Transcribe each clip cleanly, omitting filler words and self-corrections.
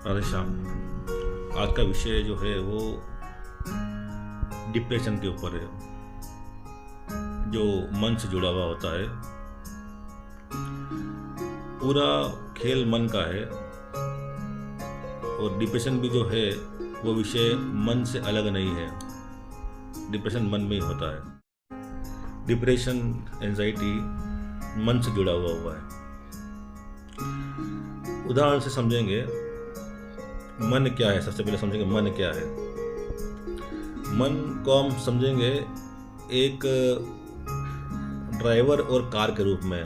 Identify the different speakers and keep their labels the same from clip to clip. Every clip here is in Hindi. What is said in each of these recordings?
Speaker 1: अरे श्याम, आज का विषय जो है वो डिप्रेशन के ऊपर है, जो मन से जुड़ा हुआ होता है। पूरा खेल मन का है और डिप्रेशन भी जो है वो विषय मन से अलग नहीं है। डिप्रेशन मन में ही होता है। डिप्रेशन, एंजाइटी मन से जुड़ा हुआ है। उदाहरण से समझेंगे मन क्या है। सबसे पहले समझेंगे मन क्या है। मन को हम समझेंगे एक ड्राइवर और कार के रूप में।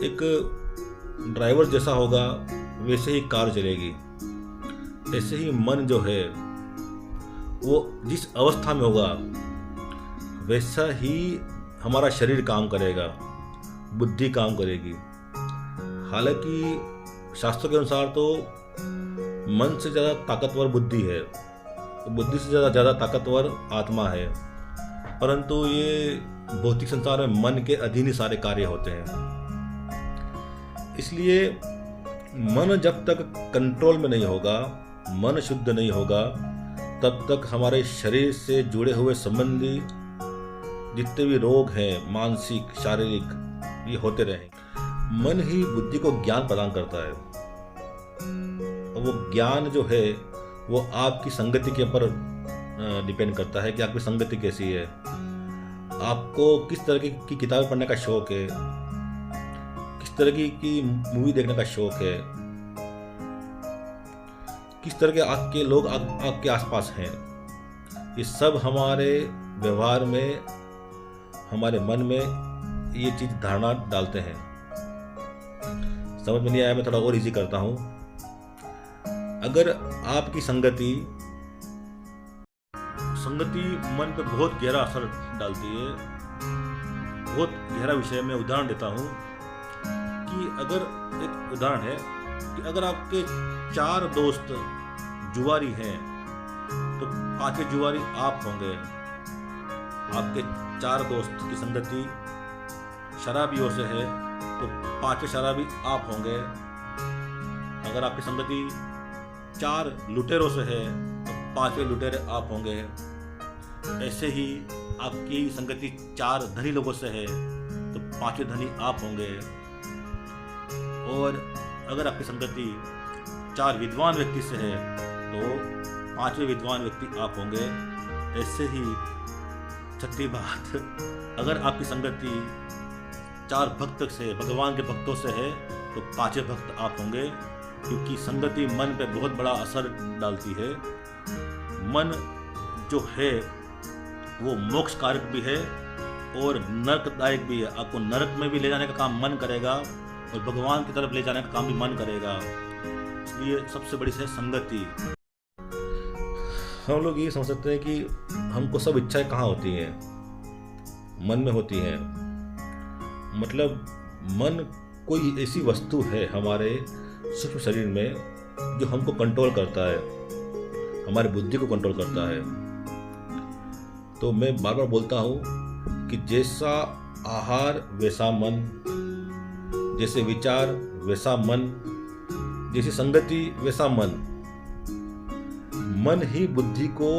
Speaker 1: एक ड्राइवर जैसा होगा वैसे ही कार चलेगी। ऐसे ही मन जो है वो जिस अवस्था में होगा वैसा ही हमारा शरीर काम करेगा, बुद्धि काम करेगी। हालांकि शास्त्रों के अनुसार तो मन से ज़्यादा ताकतवर बुद्धि है, बुद्धि से ज़्यादा ताकतवर आत्मा है, परंतु ये भौतिक संसार में मन के अधीन ही सारे कार्य होते हैं। इसलिए मन जब तक कंट्रोल में नहीं होगा, मन शुद्ध नहीं होगा, तब तक हमारे शरीर से जुड़े हुए संबंधी जितने भी रोग हैं, मानसिक शारीरिक, ये होते रहेंगे। मन ही बुद्धि को ज्ञान प्रदान करता है और वो ज्ञान जो है वो आपकी संगति के ऊपर डिपेंड करता है कि आपकी संगति कैसी है, आपको किस तरह की किताबें पढ़ने का शौक है, किस तरह की मूवी देखने का शौक है, किस तरह के आपके लोग आपके आसपास हैं। ये सब हमारे व्यवहार में, हमारे मन में ये चीज धारणा डालते हैं। समझ में नहीं आया, मैं थोड़ा और इजी करता हूं। अगर आपकी संगति मन पे बहुत गहरा असर डालती है, बहुत गहरा विषय में उदाहरण देता हूं कि अगर एक उदाहरण है कि अगर आपके 4 दोस्त जुआरी हैं तो 5वें जुआरी आप होंगे। आपके 4 दोस्त की संगति शराबियों से है तो 5वें शराबी आप होंगे। अगर आपकी संगति 4 लुटेरों से है तो 5वें लुटेरे आप होंगे। ऐसे ही आपकी संगति 4 धनी लोगों से है तो 5वें धनी आप होंगे। और अगर आपकी संगति 4 विद्वान व्यक्ति से है तो 5वें विद्वान व्यक्ति आप होंगे। ऐसे ही छठी बात, अगर आपकी संगति 4 भक्त से, भगवान के भक्तों से है तो 5वें भक्त आप होंगे, क्योंकि संगति मन पे बहुत बड़ा असर डालती है। मन जो है वो मोक्ष कारक भी है और नरकदायक भी है। आपको नरक में भी ले जाने का काम मन करेगा और भगवान की तरफ ले जाने का काम भी मन करेगा। इसलिए सबसे बड़ी है संगति। हम लोग ये समझ सकते हैं कि हमको सब इच्छाएं कहाँ होती हैं? मन में होती हैं। मतलब मन कोई ऐसी वस्तु है हमारे सूक्ष्म शरीर में जो हमको कंट्रोल करता है, हमारी बुद्धि को कंट्रोल करता है। तो मैं बार बार बोलता हूँ कि जैसा आहार वैसा मन, जैसे विचार वैसा मन, जैसी संगति वैसा मन। मन ही बुद्धि को,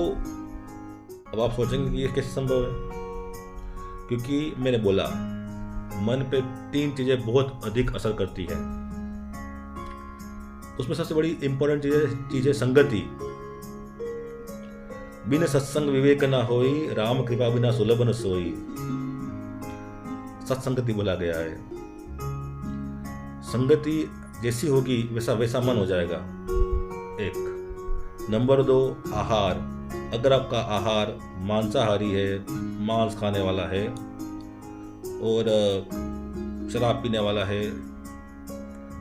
Speaker 1: अब आप सोचेंगे कि ये कैसे संभव है? क्योंकि मैंने बोला मन पे 3 चीजें बहुत अधिक असर करती है। उसमें सबसे बड़ी इंपॉर्टेंट चीज है संगति। बिन सत्संग विवेक न होई, राम कृपा बिना सुलभ न सोई। सत्संगति बोला गया है। संगति जैसी होगी वैसा वैसा मन हो जाएगा। 1 नंबर 2, आहार। अगर आपका आहार मांसाहारी है, मांस खाने वाला है और शराब पीने वाला है,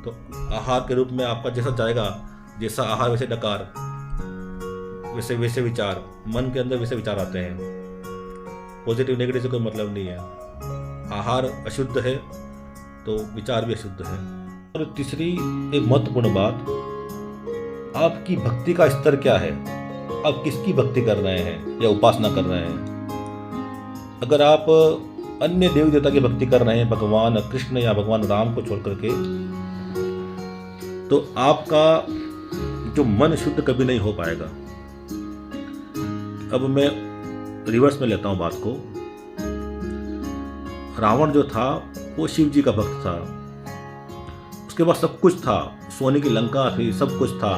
Speaker 1: तो आहार के रूप में आपका जैसा जाएगा, जैसा आहार वैसे डकार, वैसे वैसे विचार। मन के अंदर वैसे विचार आते हैं। पॉजिटिव नेगेटिव से कोई मतलब नहीं है। आहार अशुद्ध है तो विचार भी अशुद्ध है। और तीसरी एक महत्वपूर्ण बात, आपकी भक्ति का स्तर क्या है? आप किसकी भक्ति कर रहे हैं या उपासना कर रहे हैं? अगर आप अन्य देवी देवता की भक्ति कर रहे हैं, भगवान कृष्ण या भगवान राम को छोड़ करके, तो आपका जो मन शुद्ध कभी नहीं हो पाएगा। अब मैं रिवर्स में लेता हूँ बात को। रावण जो था वो शिव जी का भक्त था, उसके पास सब कुछ था, सोने की लंका थी, सब कुछ था,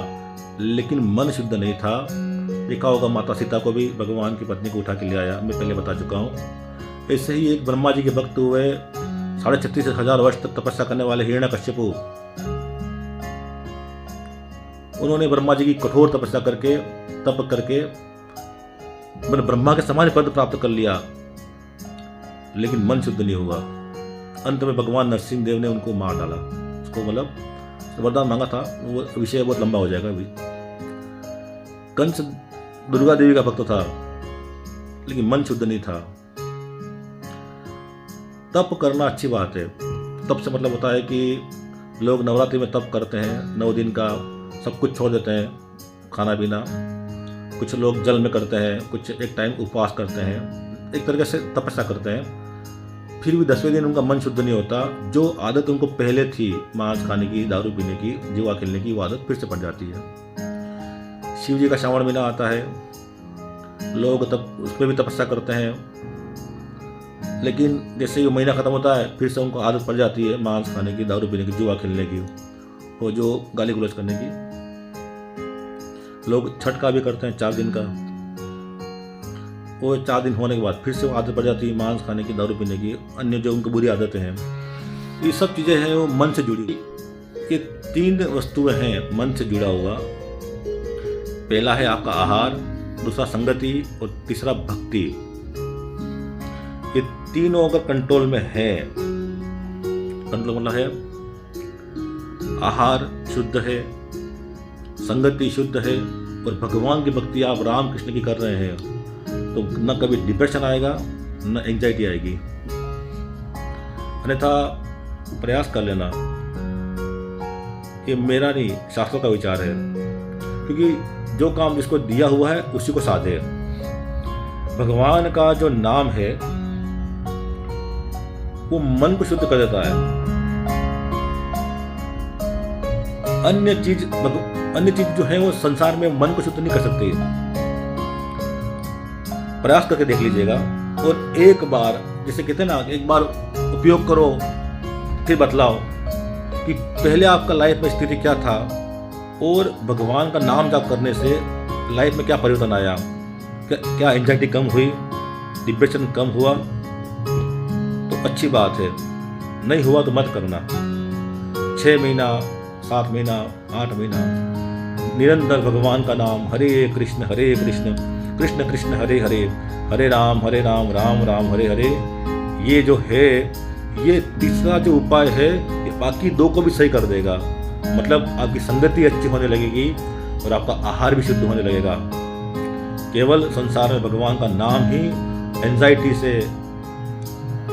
Speaker 1: लेकिन मन शुद्ध नहीं था। देखा होगा माता सीता को भी भगवान की पत्नी को उठा के ले आया, मैं पहले बता चुका हूँ। ऐसे ही एक ब्रह्मा जी के भक्त हुए 36,500 वर्ष तक तपस्या करने वाले हिरण्यकश्यपु, उन्होंने ब्रह्मा जी की कठोर तपस्या करके तप करके ब्रह्मा के समान पद प्राप्त कर लिया, लेकिन मन शुद्ध नहीं हुआ। अंत में भगवान नरसिंह देव ने उनको मार डाला। उसको मतलब वरदान मांगा था, वो विषय बहुत लंबा हो जाएगा अभी। कंस दुर्गा देवी का भक्त था, लेकिन मन शुद्ध नहीं था। तप करना अच्छी बात है। तप से मतलब होता है कि लोग नवरात्रि में तप करते हैं, 9 दिन का सब कुछ छोड़ देते हैं, खाना पीना। कुछ लोग जल में करते हैं, कुछ एक टाइम उपवास करते हैं, एक तरीके से तपस्या करते हैं। फिर भी 10वें दिन उनका मन शुद्ध नहीं होता। जो आदत उनको पहले थी मांस खाने की, दारू पीने की, जुआ खेलने की, वो आदत फिर से पड़ जाती है। शिव जी का श्रावण महीना आता है, लोग तब उसमें भी तपस्या करते हैं, लेकिन जैसे ही महीना ख़त्म होता है फिर से उनको आदत पड़ जाती है मांस खाने की, दारू पीने की, जुआ खेलने की, वो जो गाली गलौज करने की। लोग छठ का भी करते हैं 4 दिन का, वो 4 दिन होने के बाद फिर से वो आदत पड़ जाती है मांस खाने की, दारू पीने की, अन्य जो उनकी बुरी आदतें हैं। ये सब चीज़ें हैं वो मन से जुड़ी। ये 3 वस्तुएं हैं मन से जुड़ा हुआ। पहला है आपका आहार, दूसरा संगति और तीसरा भक्ति। ये तीनों अगर कंट्रोल में है, कंट्रोल मतलब है आहार शुद्ध है, संगति शुद्ध है और भगवान की भक्ति आप राम कृष्ण की कर रहे हैं, तो न कभी डिप्रेशन आएगा न एंजाइटी आएगी। अन्यथा प्रयास कर लेना, ये मेरा नहीं शास्त्रों का विचार है, क्योंकि जो काम जिसको दिया हुआ है उसी को साधे। भगवान का जो नाम है वो मन को शुद्ध कर देता है। अन्य चीज जो है वो संसार में मन को शुद्ध नहीं कर सकती। प्रयास करके देख लीजिएगा। और एक बार, जैसे कहते हैं ना, एक बार उपयोग करो फिर बतलाओ कि पहले आपका लाइफ में स्थिति क्या था और भगवान का नाम जाप करने से लाइफ में क्या परिवर्तन आया। क्या एंजाइटी कम हुई, डिप्रेशन कम हुआ, तो अच्छी बात है। नहीं हुआ तो मत करना। 6 महीना, 7 महीना, 8 महीना निरंतर भगवान का नाम, हरे कृष्ण कृष्ण कृष्ण हरे हरे, हरे राम राम राम हरे हरे। ये जो है, ये तीसरा जो उपाय है, ये बाकी 2 को भी सही कर देगा। मतलब आपकी संगति अच्छी होने लगेगी और आपका आहार भी शुद्ध होने लगेगा। केवल संसार में भगवान का नाम ही एंजाइटी से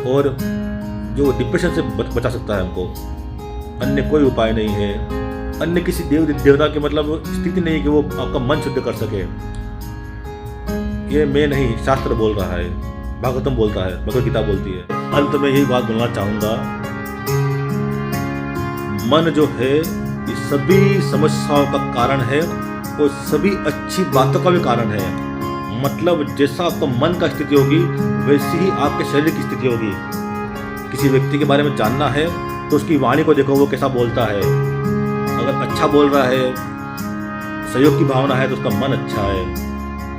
Speaker 1: और जो डिप्रेशन से बचा सकता है हमको। अन्य कोई उपाय नहीं है, अन्य किसी देवता के मतलब स्थिति नहीं कि वो आपका मन शुद्ध कर सके। ये मैं नहीं, शास्त्र बोल रहा है, भागवतम बोलता है, भगवद गीता बोलती है। अंत में यही बात बोलना चाहूंगा, मन जो है ये सभी समस्याओं का कारण है और सभी अच्छी बातों का भी कारण है। मतलब जैसा आपका मन का स्थिति होगी वैसी ही आपके शरीर की स्थिति होगी। किसी व्यक्ति के बारे में जानना है तो उसकी वाणी को देखो, वो कैसा बोलता है। अगर अच्छा बोल रहा है, सहयोग की भावना है, तो उसका मन अच्छा है।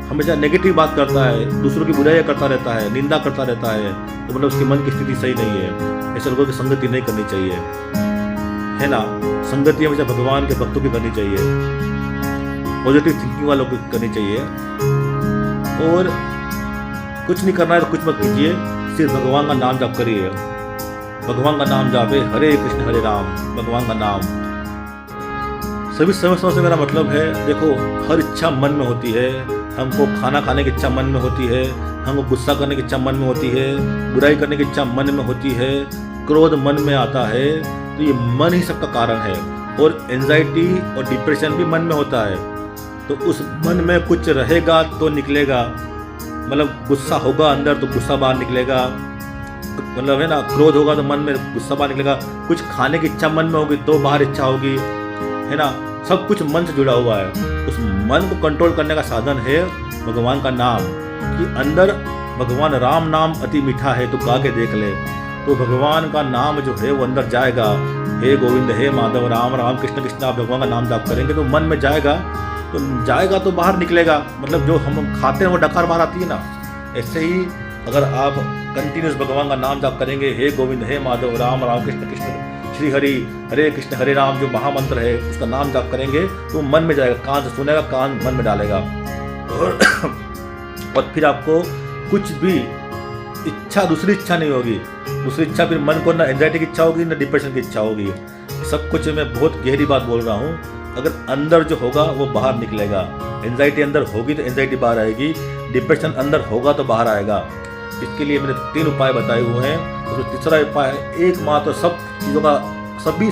Speaker 1: हमेशा नेगेटिव बात करता है, दूसरों की बुराई करता रहता है, निंदा करता रहता है, तो मतलब उसके मन की स्थिति सही नहीं है। ऐसे लोगों की संगति नहीं करनी चाहिए, है ना। संगति हमेशा भगवान के भक्तों की करनी चाहिए, पॉजिटिव थिंकिंग वालों की करनी चाहिए। और कुछ नहीं करना है तो कुछ मत कीजिए, सिर्फ भगवान का नाम जाप करिए। भगवान का नाम जापे, हरे कृष्ण हरे राम, भगवान का नाम। सभी समस्याओं से मेरा मतलब है, देखो हर इच्छा मन में होती है। हमको खाना खाने की इच्छा मन में होती है, हमको गुस्सा करने की इच्छा मन में होती है, बुराई करने की इच्छा मन में होती है, क्रोध मन में आता है। तो ये मन ही सबका कारण है। और एंजाइटी और डिप्रेशन भी मन में होता है। तो उस मन में कुछ रहेगा तो निकलेगा, मतलब गुस्सा होगा अंदर तो गुस्सा बाहर निकलेगा, मतलब है ना। क्रोध होगा तो मन में गुस्सा बाहर निकलेगा। कुछ खाने की इच्छा मन में होगी तो बाहर इच्छा होगी। है ना, सब कुछ मन से जुड़ा हुआ है। उस मन को कंट्रोल करने का साधन है भगवान का नाम, कि अंदर भगवान राम नाम अति मीठा है तो गा के देख ले। तो भगवान का नाम जो है वो अंदर जाएगा, हे गोविंद हे माधव राम राम कृष्ण कृष्ण, आप भगवान का नाम जाप करेंगे तो मन में जाएगा तो बाहर निकलेगा। मतलब जो हम खाते हैं वो डकार बाहर आती है ना, ऐसे ही अगर आप कंटिन्यूस भगवान का नाम जाप करेंगे, हे गोविंद हे माधव राम राम कृष्ण कृष्ण श्री हरि हरे कृष्ण हरे राम, जो महामंत्र है उसका नाम जाप करेंगे तो मन में जाएगा, कान से सुनेगा, कान मन में डालेगा। और फिर आपको कुछ भी इच्छा, दूसरी इच्छा नहीं होगी। दूसरी इच्छा फिर मन को ना एंजाइटी की इच्छा होगी ना डिप्रेशन की इच्छा होगी। सब कुछ मैं बहुत गहरी बात बोल रहा हूँ। अगर अंदर जो होगा वो बाहर निकलेगा। एंजाइटी अंदर होगी तो एंजाइटी बाहर आएगी, डिप्रेशन अंदर होगा तो बाहर आएगा। इसके लिए मैंने 3 उपाय बताए हुए हैं। उसमें तीसरा उपाय है एकमात्र सब चीज़ों का, सभी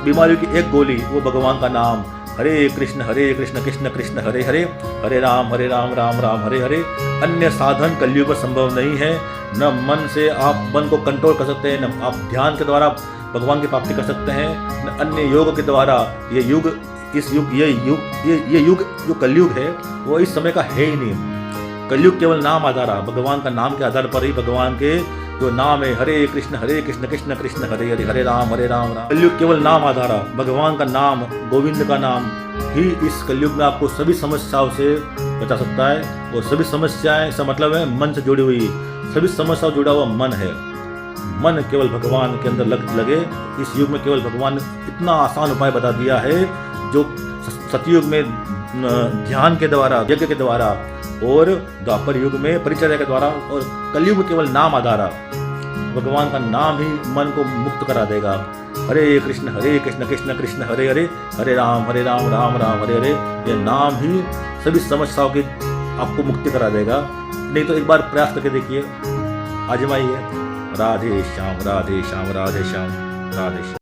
Speaker 1: बीमारियों की एक गोली, वो भगवान का नाम, हरे कृष्ण कृष्ण कृष्ण हरे हरे, हरे राम राम राम हरे हरे। अन्य साधन कलयुग पर संभव नहीं है। न मन से आप मन को कंट्रोल कर सकते हैं, न आप ध्यान के द्वारा भगवान की प्राप्ति कर सकते हैं, न अन्य योग के द्वारा। ये युग जो कलयुग है वो इस समय का है ही नहीं। कलयुग केवल नाम आधार है, भगवान का नाम के आधार पर ही भगवान के जो नाम है, हरे कृष्ण कृष्ण कृष्ण हरे हरे, हरे राम राम। कलयुग केवल नाम आधार है, भगवान का नाम, गोविंद का नाम ही इस कलयुग में आपको सभी समस्याओं से बचा सकता है। और सभी समस्याएं, इसका मतलब है मन से जुड़ी हुई, सभी समस्याओं जुड़ा हुआ मन है। मन केवल भगवान के अंदर लगे। इस युग में केवल भगवान ने इतना आसान उपाय बता दिया है, जो सतयुग में ध्यान के द्वारा, यज्ञ के द्वारा, और द्वापर युग में परिचर्या के द्वारा, और कलयुग में केवल नाम आधार है। भगवान का नाम ही मन को मुक्त करा देगा। हरे कृष्ण कृष्ण कृष्ण हरे हरे, हरे राम राम राम हरे हरे। ये नाम ही सभी समस्याओं की आपको मुक्ति करा देगा। नहीं तो एक बार प्रयास करके देखिए, आजमाइए। राधे श्याम राधे श्याम राधे श्याम राधे श्याम।